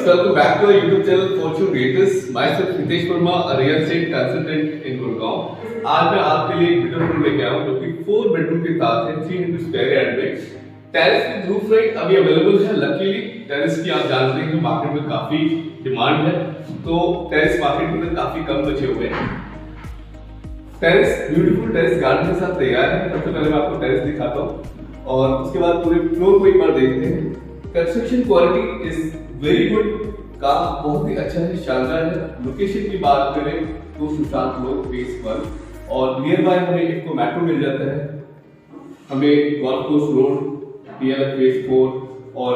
welcome back to our YouTube channel Fortune Creators. Myself Hitesh Verma, a real estate consultant in Gurgaon. आज मैं आपके लिए एक bedroom लेके आया हूँ जो कि 4 बेडरूम के साथ है 300 स्क्वायर यार्ड में। टेरेस विद रूफ राइट अभी अवेलेबल है। लकीली टेरेस की आप जानते हैं कि मार्केट में काफी डिमांड है, तो टेरेस मार्केट में काफी कम बचे हुए हैं। टेरेस ब्यूटीफुल टेरेस गार्डन के साथ तैयार है। सबसे पहले मैं आपको टेरेस दिखाता हूँ और उसके बाद पूरे फ्लोर को एक बार देखते हैं। Construction quality is very good, काम बहुत ही अच्छा है, शानदार है। लोकेशन की बात करें तो सुशांत रोड फेज 1 और नियर बाय हमें एक तो मेट्रो मिल जाता है, हमें golf course road PLF phase 4 और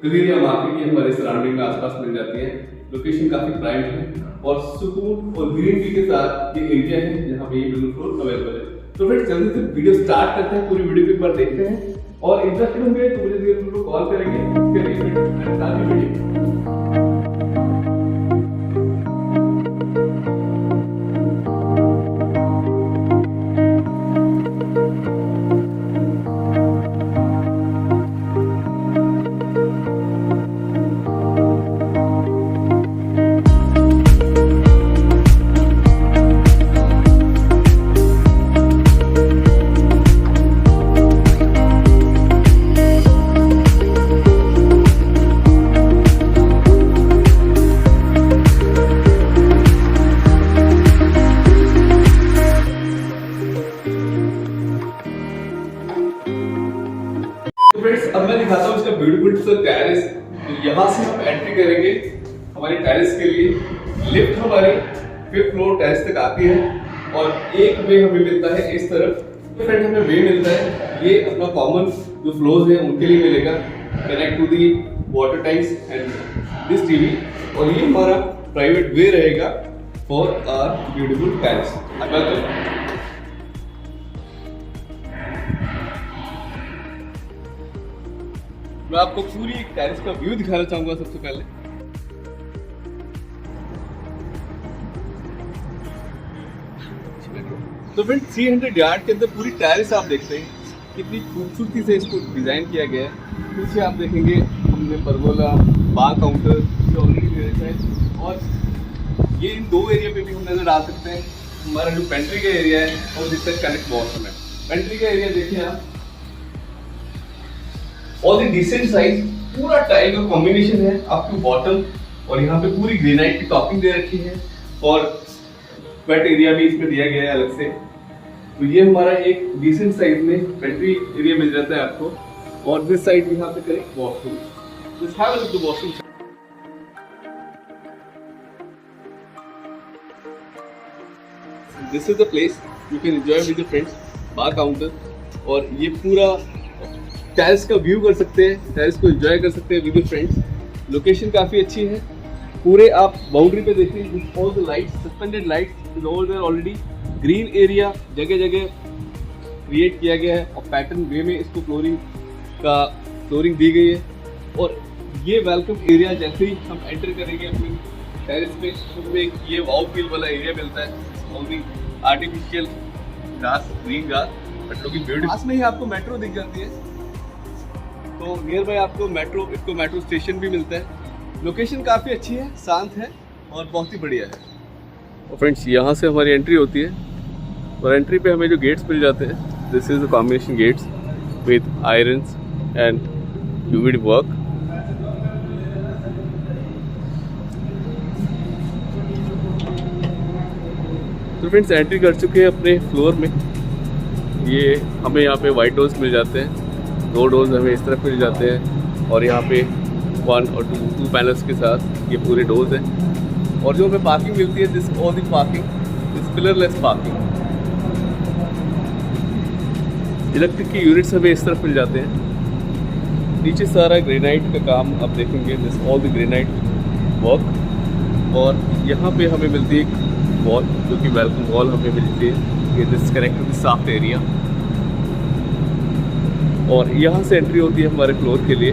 कलीरिया मार्केट की हमारे सराउंडिंग में आसपास मिल जाती है। लोकेशन काफी प्राइम है और सुकून और ग्रीनरी के साथ ये एरिया है जहाँ पे ये बिल्कुल अवेलेबल है। तो फ्रेंड्स जल्दी से वीडियो स्टार्ट करते हैं, पूरी वीडियो को एक बार देखते हैं और इंटरेस्टेड होंगे तो मुझे जरूर कॉल करेंगे। इसके लिए सारी वीडियो अब मैं दिखाता हूँ इसका ब्यूटीफुल सा टेरेस। तो यहाँ से हम एंट्री करेंगे हमारी टेरेस के लिए। लिफ्ट हमारी 5th फ्लोर टेरेस तक आती है और एक वे हमें मिलता है इस तरफ। फ्रेंड हमें वे मिलता है, ये अपना कॉमन जो फ्लोर्स है उनके लिए मिलेगा, connect to the water tanks and this TV. और ये हमारा प्राइवेट वे रहेगा फॉर आवर ब्यूटीफुल टेरेस। मैं आपको पूरी टेरेस का व्यू दिखाना चाहूंगा। सबसे पहले तो फ्रेंड 300 यार्ड के अंदर पूरी टेरेस आप देखते हैं कितनी खूबसूरती से इसको डिजाइन किया गया है। पीछे आप देखेंगे हमने परगोला, बार काउंटर ऑलरेडी है और ये इन 2 एरिया पे भी हम नजर आ सकते हैं। हमारा जो पेंट्री का एरिया है और जिससे कनेक्ट वॉशरूम है। पेंट्री का एरिया देखिए आप, और ये डिसेंट साइज, पूरा टाइल का कॉम्बिनेशन है अप टू बॉटम और यहाँ पे पूरी ग्रेनाइट की टॉपिंग दे रखी है और वेट एरिया भी इसमें दिया गया है अलग से। तो ये हमारा एक डिसेंट साइज में पेंट्री एरिया मिल जाता है आपको। और दिस साइड यहाँ पे करें washroom. Let's have a look at the washroom. This is the place you can enjoy with your friends, bar counter। और ये पूरा टेरेस का व्यू कर सकते हैं, टेरेस को एंजॉय कर सकते हैं विद योर फ्रेंड्स। लोकेशन काफ़ी अच्छी है। पूरे आप बाउंड्री पे देखें, all the lights, suspended lights is over there already. Green area जगह जगह क्रिएट किया गया है और पैटर्न वे में इसको फ्लोरिंग दी गई है। और ये वेलकम एरिया जैसे ही हम एंटर करेंगे अपनी टेरेस पे, उसमें ये वाव फील वाला एरिया मिलता है। ऑल दी आर्टिफिशियल घास, ग्रीन घास, बट लुकिंग ब्यूटीफुल। पास में ही आपको मेट्रो दिख जाती है, तो नियर बाय आपको मेट्रो स्टेशन भी मिलता है। लोकेशन काफ़ी अच्छी है, शांत है और बहुत ही बढ़िया है। और फ्रेंड्स यहाँ से हमारी एंट्री होती है और एंट्री पे हमें जो गेट्स मिल जाते हैं, this is the combination gates with irons and UV work. तो फ्रेंड्स एंट्री कर चुके हैं अपने फ्लोर में। ये हमें यहाँ पे वाइट डोर्स मिल जाते हैं, 2 डोर्स हमें इस तरफ मिल जाते हैं और यहाँ पे 1 और 2 पैनल्स के साथ ये पूरे डोर्स हैं। और जो हमें पार्किंग मिलती है, this all the parking this pillarless parking. Electric की यूनिट्स हमें इस तरफ मिल जाते हैं। नीचे सारा ग्रेनाइट का काम आप देखेंगे, this all the granite work. और यहाँ पे हमें मिलती है वॉल, जो कि वेलकम वॉल हमें मिलती है। ये this connect to the soft area और यहाँ से एंट्री होती है हमारे फ्लोर के लिए।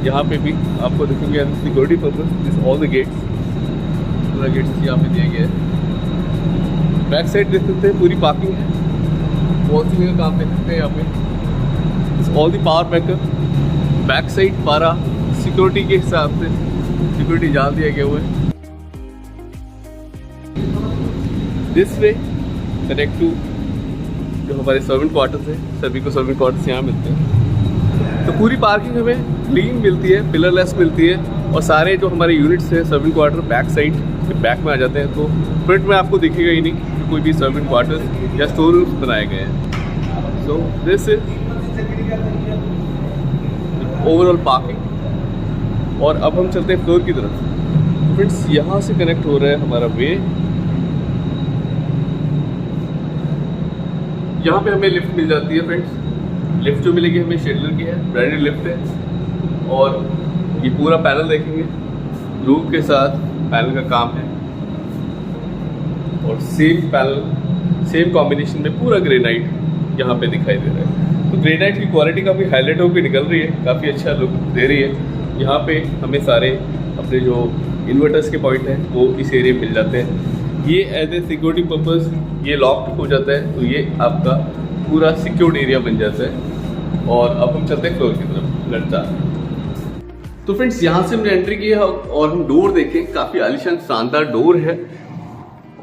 यहाँ पे भी आपको देखेंगे security purpose this all the gates, पूरा गेट्स यहाँ पे दिया गया है। बैक साइड देख सकते हैं पूरी पार्किंग है, वॉशिंग का काम देख सकते हैं यहाँ पे। This all the power backup, back side 12 security के हिसाब से सिक्योरिटी जाल दिया गया हुआ है। दिस वे कनेक्ट टू जो हमारे सर्वेंट क्वार्टर्स है, सभी को सर्वेंट क्वार्टर्स यहाँ मिलते हैं। तो पूरी पार्किंग हमें क्लीन मिलती है, पिलरलेस मिलती है, और सारे जो हमारे यूनिट्स हैं सर्वेंट क्वार्टर बैक साइड के बैक में आ जाते हैं। तो फ्रंट में आपको दिखेगा ही नहीं कि कोई भी सर्वेंट क्वार्टर्स या स्टोर रूम्स बनाए गए हैं। So this is overall parking. और अब हम चलते हैं फ्लोर की तरफ। तो फ्रेंड्स यहाँ से कनेक्ट हो रहा है हमारा वे। यहाँ पे हमें लिफ्ट मिल जाती है फ्रेंड्स। लिफ्ट जो मिलेगी हमें शेडलर की है, ब्रांडेड लिफ्ट है। और ये पूरा पैनल देखेंगे, रूफ के साथ पैनल का काम है, और सेम पैनल सेम कॉम्बिनेशन में पूरा ग्रेनाइट यहाँ पे दिखाई दे रहा है। तो ग्रेनाइट की क्वालिटी काफ़ी हाईलाइट होकर निकल रही है, काफ़ी अच्छा लुक दे रही है। यहाँ पे हमें सारे अपने जो इन्वर्टर्स के पॉइंट हैं वो इस एरिया में मिल जाते हैं। ये एज ए सिक्योरिटी पर्पज़ ये लॉक्ड हो जाता है, तो ये आपका पूरा सिक्योर्ड एरिया बन जाता है। और अब हम चलते हैं फ्लोर की तरफ, लड़ता। तो फ्रेंड्स यहाँ से हमने एंट्री की है और हम डोर देखें, काफ़ी आलीशान शानदार डोर है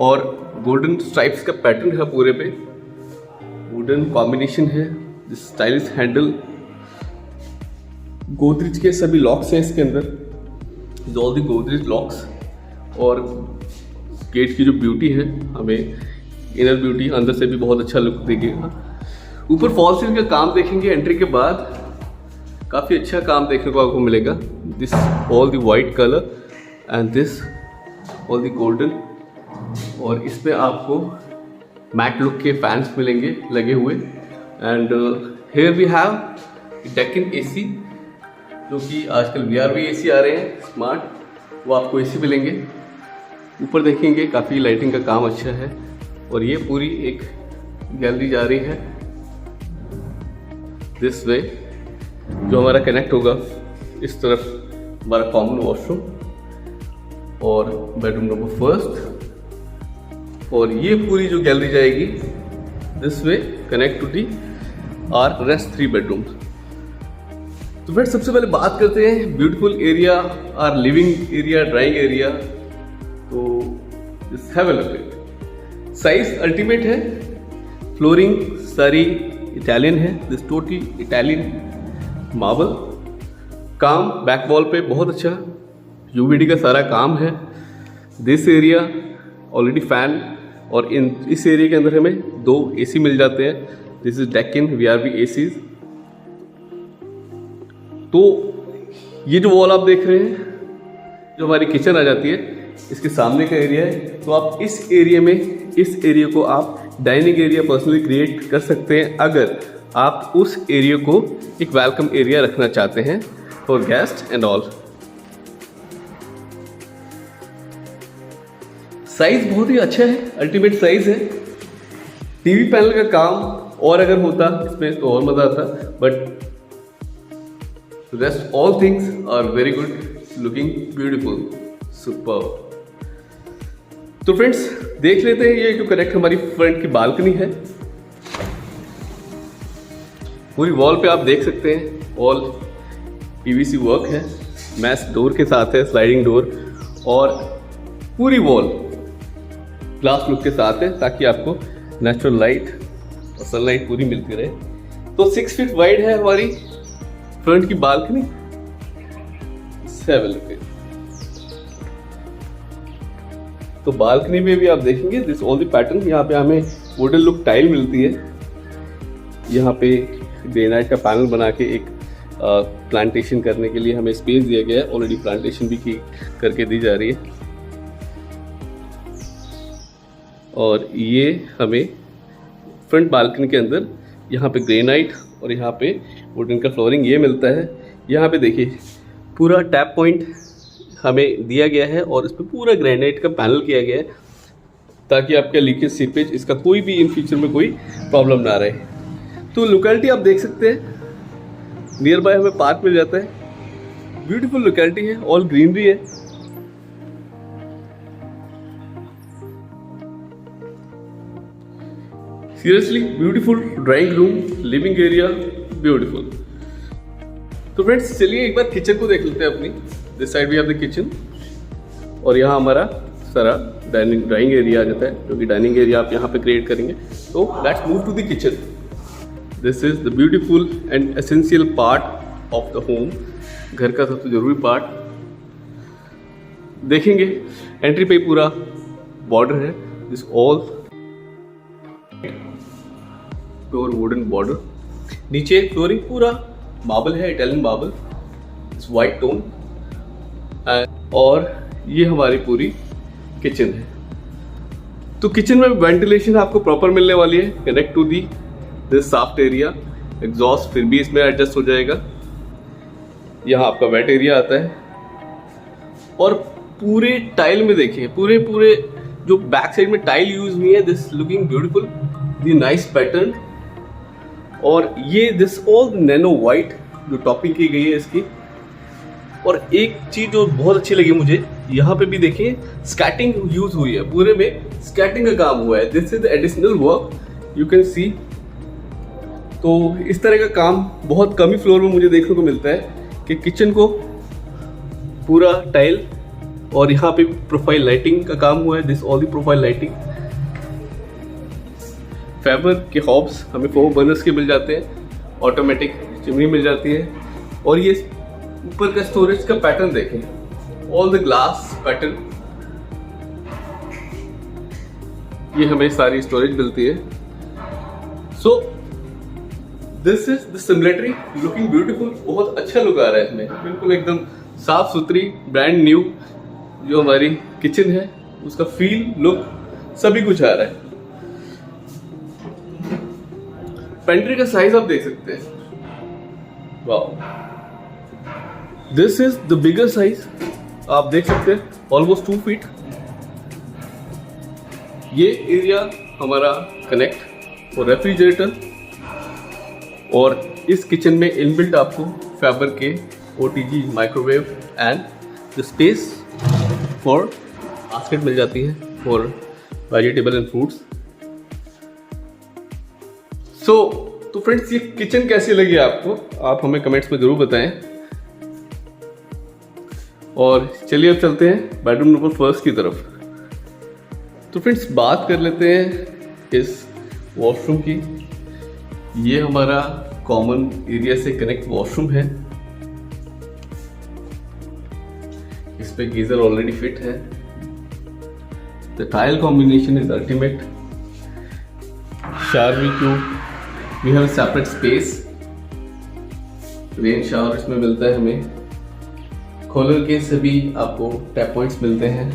और गोल्डन स्ट्राइप्स का पैटर्न है पूरे पे, वुडन कॉम्बिनेशन है, स्टाइलिश हैंडल, गोदरेज के सभी लॉक्स हैं इसके अंदर, ऑल दी गोदरेज लॉक्स। और गेट की जो ब्यूटी है, हमें इनर ब्यूटी अंदर से भी बहुत अच्छा लुक देगा। ऊपर फॉल सीलिंग का काम देखेंगे एंट्री के बाद, काफ़ी अच्छा काम देखने को आपको मिलेगा। This all the white colour and this all the golden. और इसमें आपको मैट लुक के फैंस मिलेंगे लगे हुए। And here we have Daikin AC, जो कि आजकल VRV एसी आ रहे हैं स्मार्ट, वो आपको एसी मिलेंगे। ऊपर देखेंगे काफ़ी लाइटिंग का काम अच्छा है। और ये पूरी एक गैलरी जा रही है दिस वे, जो हमारा कनेक्ट होगा इस तरफ हमारा कॉमन वॉशरूम और बेडरूम नंबर फर्स्ट। और ये पूरी जो गैलरी जाएगी this way connect to the our rest 3 bedrooms. तो फिर सबसे पहले बात करते हैं beautiful area, our living area, drawing area. तो just have a look. Size ultimate है, फ्लोरिंग सारी इटालियन है, दिस टोटली इटालियन मार्बल। काम बैक वॉल पे बहुत अच्छा UVD का सारा काम है। दिस एरिया ऑलरेडी फैन, और इस एरिया के अंदर हमें 2 AC मिल जाते हैं। This is Deccan VRV ACs। तो ये जो वॉल आप देख रहे हैं, जो हमारी किचन आ जाती है, इसके सामने का एरिया है। तो आप इस एरिया में, इस एरिया को आप डाइनिंग एरिया पर्सनली क्रिएट कर सकते हैं, अगर आप उस एरिया को एक वेलकम एरिया रखना चाहते हैं for guest and all. Size बहुत ही अच्छा है, अल्टीमेट साइज है। टीवी पैनल का काम और अगर होता इसमें तो और मजा आता, but rest all things are very good, looking beautiful, superb. तो फ्रेंड्स देख लेते हैं ये जो कनेक्ट हमारी फ्रंट की बालकनी है। पूरी वॉल पे आप देख सकते हैं ऑल PVC वर्क है, मैश डोर के साथ है, स्लाइडिंग डोर, और पूरी वॉल ग्लास लुक के साथ है, ताकि आपको नेचुरल लाइट और सनलाइट पूरी मिलती रहे। तो 6 फीट वाइड है हमारी फ्रंट की बालकनी। 7 लुक। तो बालकनी में भी आप देखेंगे दिस ऑल द पैटर्न। यहाँ पे हमें वुडन लुक टाइल मिलती है। यहाँ पे ग्रेनाइट का पैनल बना के एक प्लांटेशन करने के लिए हमें स्पेस दिया गया है, ऑलरेडी प्लांटेशन भी की करके दी जा रही है। और ये हमें फ्रंट बालकनी के अंदर यहाँ पे ग्रेनाइट और यहाँ पे वुडन का फ्लोरिंग ये मिलता है। यहाँ पे देखिए पूरा टैप पॉइंट हमें दिया गया है और इस पर पूरा ग्रेनाइट का पैनल किया गया है, ताकि आपका लीकेज सीपेज इसका कोई भी इन फ्यूचर में कोई प्रॉब्लम ना रहे। तो लोकेलिटी आप देख सकते हैं, नियर बाय हमें पार्क मिल जाता है। ब्यूटीफुल लोकेलिटी है, ऑल ग्रीनरी है। Seriously beautiful drawing room, living area beautiful. तो फ्रेंड्स चलिए एक बार किचन को देख लेते हैं अपनी। This side we have the kitchen और यहाँ हमारा सारा ड्राइंग एरिया आ जाता है, जो कि डाइनिंग एरिया आप यहाँ पे क्रिएट करेंगे। तो let's move to the kitchen. This is the beautiful and essential part of the home. घर का सबसे जरूरी पार्ट देखेंगे। एंट्री पे पूरा बॉर्डर है, this all pure wooden border. नीचे फ्लोरिंग पूरा मार्बल है, Italian marble, it's white tone. और ये हमारी पूरी किचन है। तो किचन में वेंटिलेशन आपको प्रॉपर मिलने वाली है, connect to the this soft area. Exhaust फिर भी इसमें एडजस्ट हो जाएगा। यहाँ आपका वेट एरिया आता है और पूरे टाइल में देखिए, पूरे जो बैक साइड में टाइल यूज हुई है, this looking beautiful, the nice pattern. और ये दिस ऑल नैनो वाइट जो टॉपिंग की गई है इसकी। और एक चीज जो बहुत अच्छी लगी मुझे, यहाँ पे भी देखिए स्कैटिंग यूज हुई है, पूरे में स्कैटिंग का काम हुआ है। This is additional work you can see. तो इस तरह का काम बहुत कम ही फ्लोर में मुझे देखने को मिलता है कि किचन को पूरा टाइल और यहाँ पे प्रोफाइल लाइटिंग का काम हुआ है। This all the profile lighting. Fibre के हॉब्स हमें 4 बर्नर्स के मिल जाते हैं, ऑटोमेटिक चिमनी मिल जाती है। और ये ऊपर का स्टोरेज का पैटर्न देखें, ऑल द ग्लास पैटर्न, ये हमें सारी स्टोरेज मिलती है। So this is the similarity looking beautiful. बहुत अच्छा लुक आ रहा है इसमें, बिल्कुल एकदम साफ सुथरी ब्रांड न्यू जो हमारी किचन है उसका फील, लुक सभी कुछ आ रहा है। पेंट्री का साइज आप देख सकते हैं, wow, this is the bigger size. आप देख सकते हैं ऑलमोस्ट 2 फीट। ये एरिया हमारा कनेक्ट फॉर रेफ्रिजरेटर। और इस किचन में इनबिल्ट आपको फाइबर के OTG microwave and the space for basket मिल जाती है फॉर वेजिटेबल एंड फ्रूट्स। तो फ्रेंड्स, ये किचन कैसी लगी आपको, आप हमें कमेंट्स में जरूर बताएं। और चलिए अब चलते हैं बेडरूम नंबर 1 की तरफ। तो फ्रेंड्स, बात कर लेते हैं इस वॉशरूम की। ये हमारा कॉमन एरिया से कनेक्ट वॉशरूम है। इस पे गीजर ऑलरेडी फिट है। The tile combination is ultimate. Shower cube, we have separate space. Rain shower इसमें मिलता है हमें। खोलर के सभी आपको टैप पॉइंट्स मिलते हैं।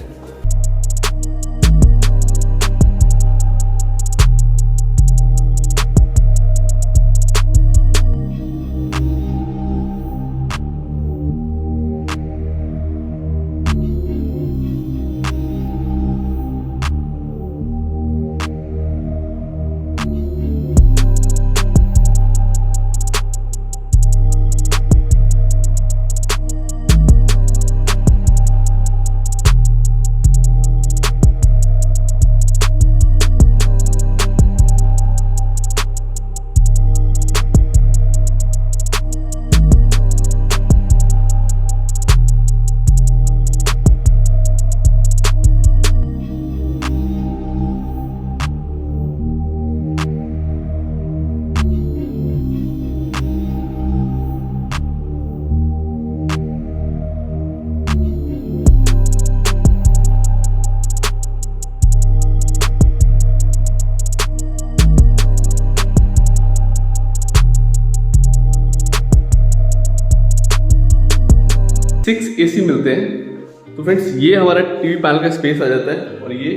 सिक्स AC मिलते हैं। तो फ्रेंड्स, ये हमारा टीवी पैनल का स्पेस आ जाता है और ये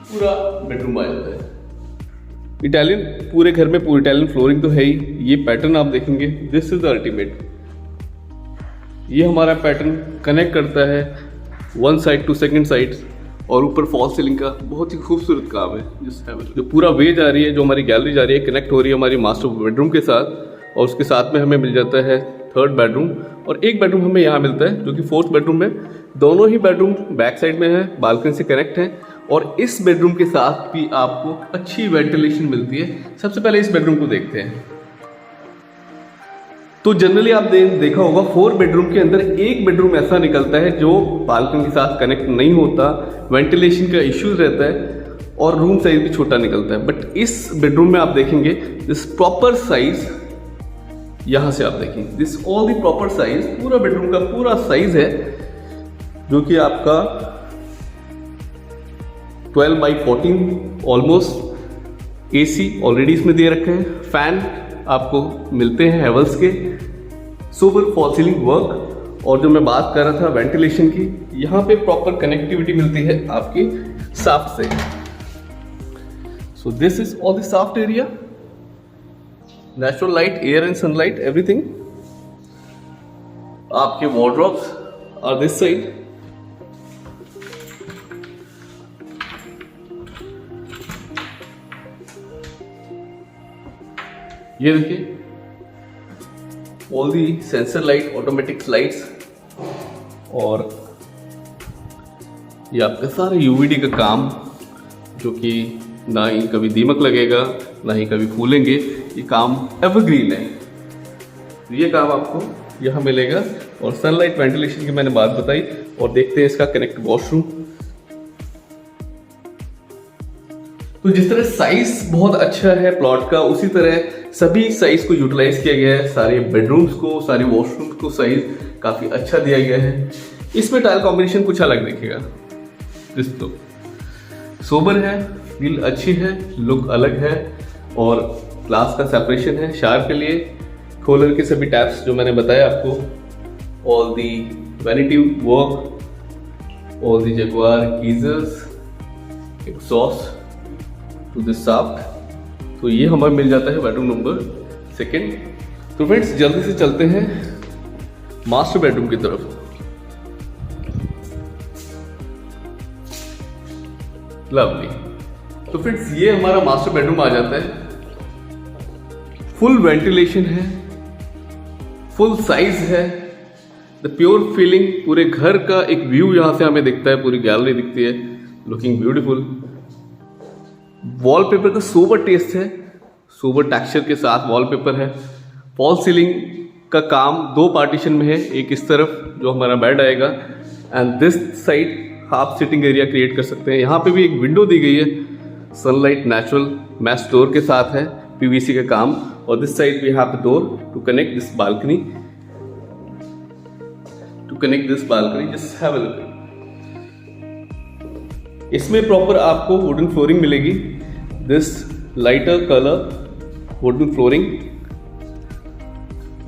पूरा बेडरूम आ जाता है। इटालियन, पूरे घर में पूरी इटालियन फ्लोरिंग तो है ही। ये पैटर्न आप देखेंगे, दिस इज द अल्टीमेट। ये हमारा पैटर्न कनेक्ट करता है 1 साइड टू सेकंड साइड और ऊपर फॉल सीलिंग का बहुत ही खूबसूरत काम है। जो पूरा वे जा रही है, जो हमारी गैलरी जा रही है, कनेक्ट हो रही है हमारी मास्टर बेडरूम के साथ। और उसके साथ में हमें मिल जाता है 3rd बेडरूम और एक बेडरूम हमें यहाँ मिलता है जो कि 4th बेडरूम है। दोनों ही बेडरूम बैक साइड में है, बालकनी से कनेक्ट है। और इस बेडरूम के साथ भी आपको अच्छी वेंटिलेशन मिलती है। सबसे पहले इस बेडरूम को देखते हैं। तो जनरली आप देखा होगा 4 बेडरूम के अंदर एक बेडरूम ऐसा निकलता है जो बालकनी के साथ कनेक्ट नहीं होता, वेंटिलेशन का इश्यूज रहता है और रूम साइज भी छोटा निकलता है। बट इस बेडरूम में आप देखेंगे दिस प्रॉपर साइज, यहां से आप देखेंगे this all the proper size, पूरा बेडरूम का पूरा साइज है जो कि आपका 12x14 ऑलमोस्ट। एसी ऑलरेडी इसमें दे रखे हैं, फैन आपको मिलते हैं हेवल्स के, सोबर फॉल सीलिंग वर्क, और जो मैं बात कर रहा था वेंटिलेशन की, यहाँ पे प्रॉपर कनेक्टिविटी मिलती है आपकी शाफ्ट से। So this is all the shaft area, natural light, air and sunlight everything. आपके वार्डरोब्स आर दिस साइड। ये देखिए all the sensor light, automatic lights, और ये आपका सारा यूवीडी का काम जो कि ना ही कभी दीमक लगेगा ना ही कभी फूलेंगे, ये काम एवरग्रीन है। ये काम आपको यहाँ मिलेगा। और सनलाइट वेंटिलेशन की मैंने बात बताई, और देखते हैं इसका कनेक्ट वॉशरूम। तो जिस तरह साइज बहुत अच्छा है प्लॉट का, उसी तरह सभी साइज को यूटिलाइज किया गया है। सारे बेडरूम्स को, सारे वॉशरूम्स को साइज काफी अच्छा दिया गया है। इसमें टाइल कॉम्बिनेशन कुछ अलग दिखेगा, तो सोबर है, फील अच्छी है, लुक अलग है, और ग्लास का सेपरेशन है शार के लिए। खोलर के सभी टैप्स जो मैंने बताया आपको, all the vanity work, all the Jaguar geysers, exhaust to this shaft. तो ये हमें मिल जाता है बेडरूम नंबर 2। तो फ्रेंड्स जल्दी से चलते हैं मास्टर बेडरूम की तरफ। लवली। तो फ्रेंड्स ये हमारा मास्टर बेडरूम आ जाता है। फुल वेंटिलेशन है, फुल साइज है, द प्योर फीलिंग, पूरे घर का एक व्यू यहां से हमें दिखता है, पूरी गैलरी दिखती है, लुकिंग ब्यूटीफुल। वॉलपेपर का सोबर टेस्ट है, सोबर टेक्सचर के साथ वॉलपेपर है। फॉल सीलिंग का काम 2 पार्टीशन में है, एक इस तरफ जो हमारा बेड आएगा, एंड दिस साइड आप सिटिंग एरिया क्रिएट कर सकते हैं। यहाँ पे भी एक विंडो दी गई है, सनलाइट नेचुरल मैश डोर के साथ है, पीवीसी का काम। और this side we have the door to connect this balcony, just have a look. इसमें प्रॉपर आपको वुडन फ्लोरिंग मिलेगी, this lighter colour wooden flooring,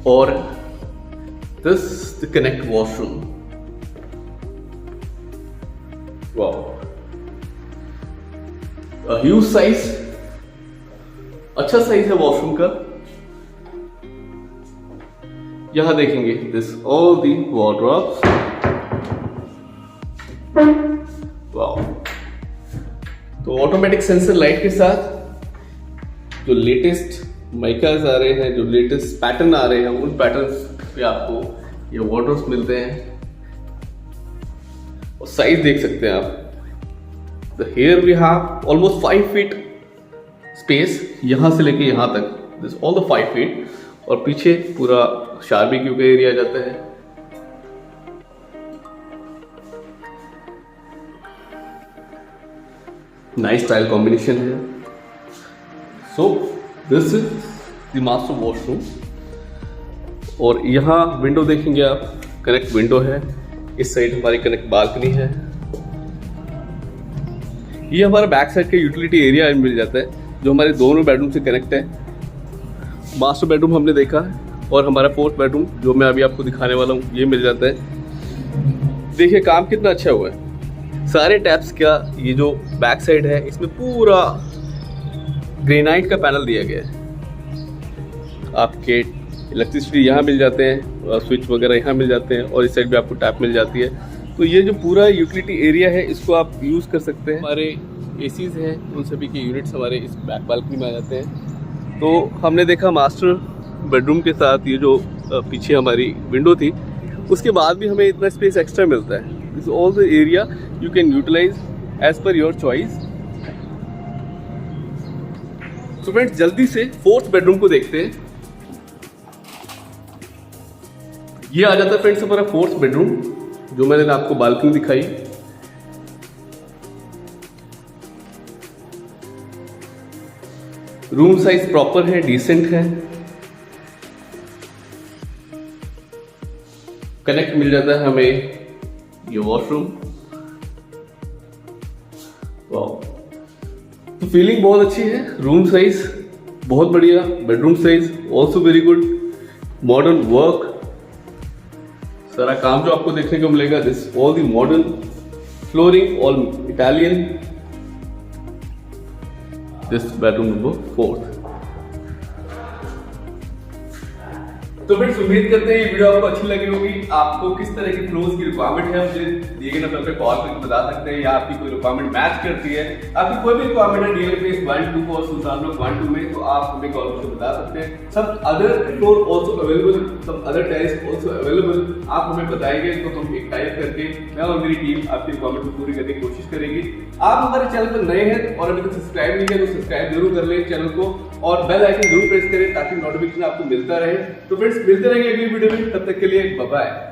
और this the connect washroom. Wow, huge size, अच्छा साइज है washroom का। यहां देखेंगे this all the wardrobes. Wow, तो ऑटोमेटिक सेंसर लाइट के साथ जो लेटेस्ट माइकास आ रहे हैं, जो लेटेस्ट पैटर्न आ रहे हैं, उन पैटर्न्स पे आपको ये वार्डरोब्स मिलते हैं। और साइज देख सकते हैं आप, here we have almost 5 feet space, यहां से लेके यहां तक, दिस ऑल द 5 फीट, और पीछे पूरा शारबेक्यू का एरिया जाता है। नाइस टाइल कॉम्बिनेशन है। So this is the master washroom, और यहाँ विंडो देखेंगे आप, कनेक्ट विंडो है। इस साइड हमारी कनेक्ट बालकनी है। ये हमारा बैक साइड का यूटिलिटी एरिया मिल जाता है, जो हमारे दोनों बेडरूम से कनेक्ट है। मास्टर बेडरूम हमने देखा है, और हमारा 4th बेडरूम जो मैं अभी आपको दिखाने वाला हूँ, ये मिल जाता है। देखिए काम कितना अच्छा हुआ है। सारे टैप्स का ये जो बैक साइड है, इसमें पूरा ग्रेनाइट का पैनल दिया गया है। आपके इलेक्ट्रिसिटी यहाँ मिल जाते हैं, स्विच वगैरह यहाँ मिल जाते हैं, और इस साइड भी आपको टैप मिल जाती है। तो ये जो पूरा यूटिलिटी एरिया है, इसको आप यूज़ कर सकते हैं। हमारे एसीज हैं, उन सभी के यूनिट्स हमारे इस बैक बालकनी में आ जाते हैं। तो हमने देखा मास्टर बेडरूम के साथ ये जो पीछे हमारी विंडो थी, उसके बाद भी हमें इतना स्पेस एक्स्ट्रा मिलता है। This all the area you can utilize as per your choice. तो फ्रेंड्स जल्दी से 4th बेडरूम को देखते हैं। ये आ जाता है फ्रेंड्स हमारा 4th बेडरूम, जो मैंने आपको बालकनी दिखाई। रूम साइज प्रॉपर है, डिसेंट है। कनेक्ट मिल जाता है हमें ये वॉशरूम। वाओ, तो फीलिंग बहुत अच्छी है। रूम साइज बहुत बढ़िया, bedroom size also very good, modern work, सारा काम जो आपको देखने को मिलेगा, this all the modern flooring, all Italian. This bedroom number 4th। तो फ्रेंड्स उम्मीद करते हैं ये वीडियो आपको अच्छी लगी होगी। आपको किस तरह की फ्लोर्स की रिक्वायरमेंट है मुझे दिए गए नंबर पे कॉल करके बता सकते हैं, या आपकी कोई रिक्वायरमेंट मैच करती है, आपकी कोई भी रिक्वायरमेंट है डीएल फेस 1, 2 और सुल्तान रोड 1, 2 में, तो आप हमें कॉल करके बता सकते हैं। सब अदर फ्लोर आल्सो अवेलेबल, सब अदर टेरेस आल्सो अवेलेबल, आप हमें बताएंगे तो हम एक टाइप करके मैं और मेरी टीम आपकी रिक्वायरमेंट को पूरी करने की कोशिश करेगी। आप हमारे चैनल पर नए हैं और अभी तक सब्सक्राइब नहीं किया तो सब्सक्राइब जरूर कर लें चैनल को, और बेल आइकन जरूर प्रेस करें ताकि नोटिफिकेशन आपको मिलता रहे। तो फ्रेंड्स मिलते रहेंगे अगली वीडियो में, तब तक के लिए बाय बाय।